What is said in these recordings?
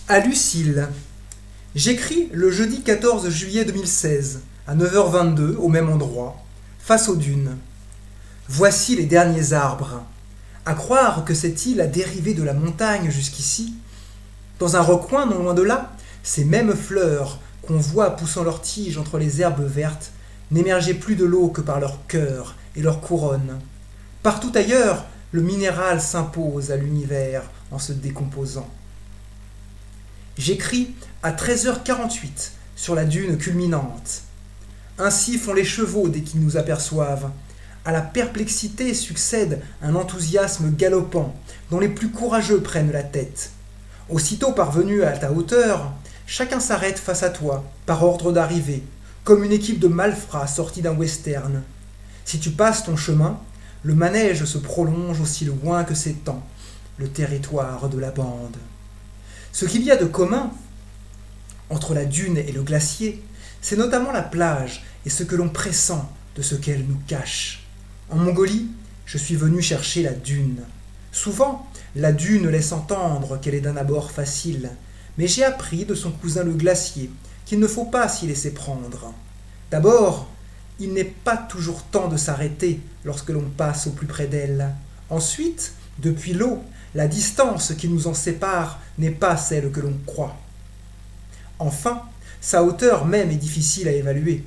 À Lucille. J'écris le jeudi 14 juillet 2016, à 9h22, au même endroit, face aux dunes. Voici les derniers arbres. À croire que cette île a dérivé de la montagne jusqu'ici. Dans un recoin non loin de là, ces mêmes fleurs qu'on voit poussant leurs tiges entre les herbes vertes n'émergeaient plus de l'eau que par leur cœur et leur couronne. Partout ailleurs, le minéral s'impose à l'univers en se décomposant. J'écris à 13h48 sur la dune culminante. Ainsi font les chevaux dès qu'ils nous aperçoivent. À la perplexité succède un enthousiasme galopant dont les plus courageux prennent la tête. Aussitôt parvenu à ta hauteur, chacun s'arrête face à toi, par ordre d'arrivée, comme une équipe de malfrats sortis d'un western. Si tu passes ton chemin, le manège se prolonge aussi loin que s'étend le territoire de la bande. Ce qu'il y a de commun entre la dune et le glacier, c'est notamment la plage et ce que l'on pressent de ce qu'elle nous cache. En Mongolie, je suis venu chercher la dune. Souvent, la dune laisse entendre qu'elle est d'un abord facile, mais j'ai appris de son cousin le glacier qu'il ne faut pas s'y laisser prendre. D'abord, il n'est pas toujours temps de s'arrêter lorsque l'on passe au plus près d'elle. Ensuite, depuis l'eau, la distance qui nous en sépare n'est pas celle que l'on croit. Enfin, sa hauteur même est difficile à évaluer.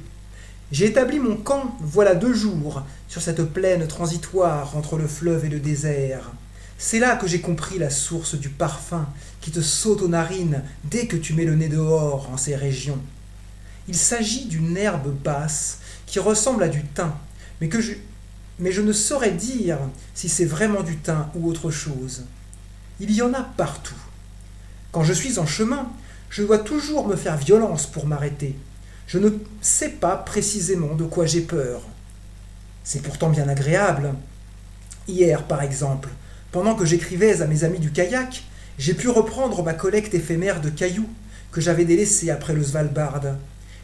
J'ai établi mon camp voilà 2 jours sur cette plaine transitoire entre le fleuve et le désert. C'est là que j'ai compris la source du parfum qui te saute aux narines dès que tu mets le nez dehors en ces régions. Il s'agit d'une herbe basse qui ressemble à du thym, mais je ne saurais dire si c'est vraiment du thym ou autre chose. Il y en a partout. Quand je suis en chemin, je dois toujours me faire violence pour m'arrêter. Je ne sais pas précisément de quoi j'ai peur. C'est pourtant bien agréable. Hier, par exemple, pendant que j'écrivais à mes amis du kayak, j'ai pu reprendre ma collecte éphémère de cailloux que j'avais délaissés après le Svalbard.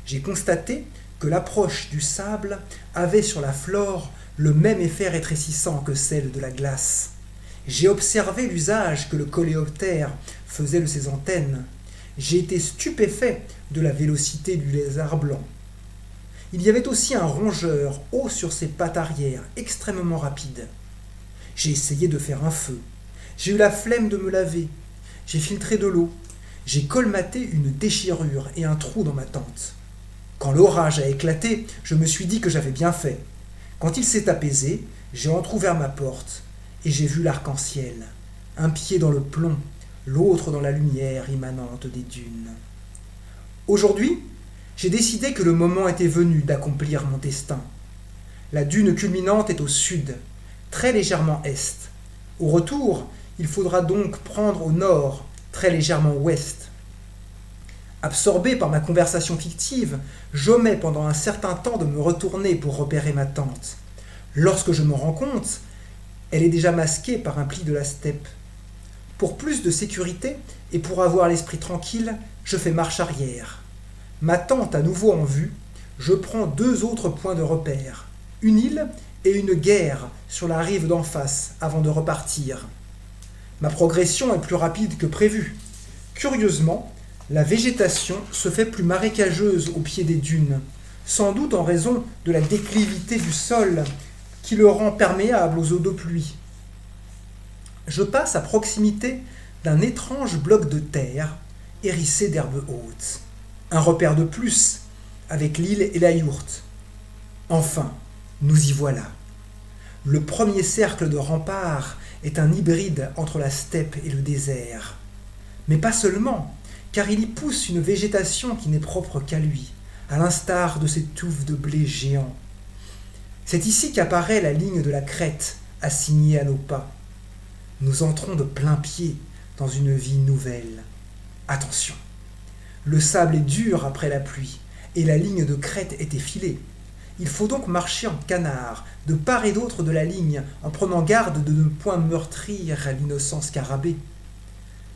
J'ai constaté que l'approche du sable avait sur la flore le même effet rétrécissant que celle de la glace. J'ai observé l'usage que le coléoptère faisait de ses antennes. J'ai été stupéfait de la vélocité du lézard blanc. Il y avait aussi un rongeur haut sur ses pattes arrière, extrêmement rapide. J'ai essayé de faire un feu. J'ai eu la flemme de me laver. J'ai filtré de l'eau. J'ai colmaté une déchirure et un trou dans ma tente. Quand l'orage a éclaté, je me suis dit que j'avais bien fait. Quand il s'est apaisé, j'ai entrouvert ma porte et j'ai vu l'arc-en-ciel. Un pied dans le plomb, l'autre dans la lumière immanente des dunes. Aujourd'hui, j'ai décidé que le moment était venu d'accomplir mon destin. La dune culminante est au sud, très légèrement est. Au retour, il faudra donc prendre au nord, très légèrement ouest. Absorbé par ma conversation fictive, j'omets pendant un certain temps de me retourner pour repérer ma tente. Lorsque je me rends compte, elle est déjà masquée par un pli de la steppe. Pour plus de sécurité et pour avoir l'esprit tranquille, je fais marche arrière. Ma tente à nouveau en vue, je prends 2 autres points de repère, une île et une guerre sur la rive d'en face avant de repartir. Ma progression est plus rapide que prévu. Curieusement, la végétation se fait plus marécageuse au pied des dunes, sans doute en raison de la déclivité du sol qui le rend perméable aux eaux de pluie. Je passe à proximité d'un étrange bloc de terre hérissé d'herbes hautes. Un repère de plus avec l'île et la yourte. Enfin, nous y voilà. Le premier cercle de rempart est un hybride entre la steppe et le désert. Mais pas seulement, car il y pousse une végétation qui n'est propre qu'à lui, à l'instar de ces touffes de blé géants. C'est ici qu'apparaît la ligne de la crête assignée à nos pas. Nous entrons de plein pied dans une vie nouvelle. Attention, le sable est dur après la pluie et la ligne de crête est effilée. Il faut donc marcher en canard, de part et d'autre de la ligne, en prenant garde de ne point meurtrir l'innocent scarabée.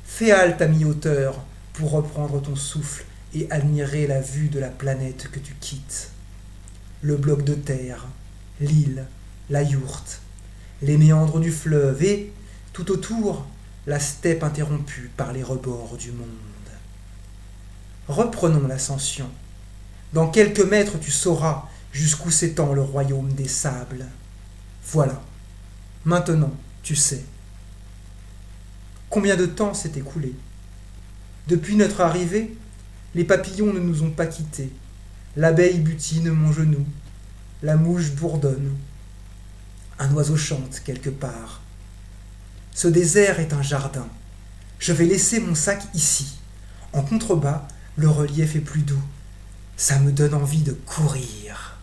Fais halte à mi-hauteur pour reprendre ton souffle et admirer la vue de la planète que tu quittes. Le bloc de terre, l'île, la yourte, les méandres du fleuve et, tout autour, la steppe interrompue par les rebords du monde. Reprenons l'ascension. Dans quelques mètres tu sauras jusqu'où s'étend le royaume des sables. Voilà, maintenant tu sais. Combien de temps s'est écoulé? Depuis notre arrivée, les papillons ne nous ont pas quittés. L'abeille butine mon genou. La mouche bourdonne. Un oiseau chante quelque part. Ce désert est un jardin. Je vais laisser mon sac ici. En contrebas, le relief est plus doux. Ça me donne envie de courir.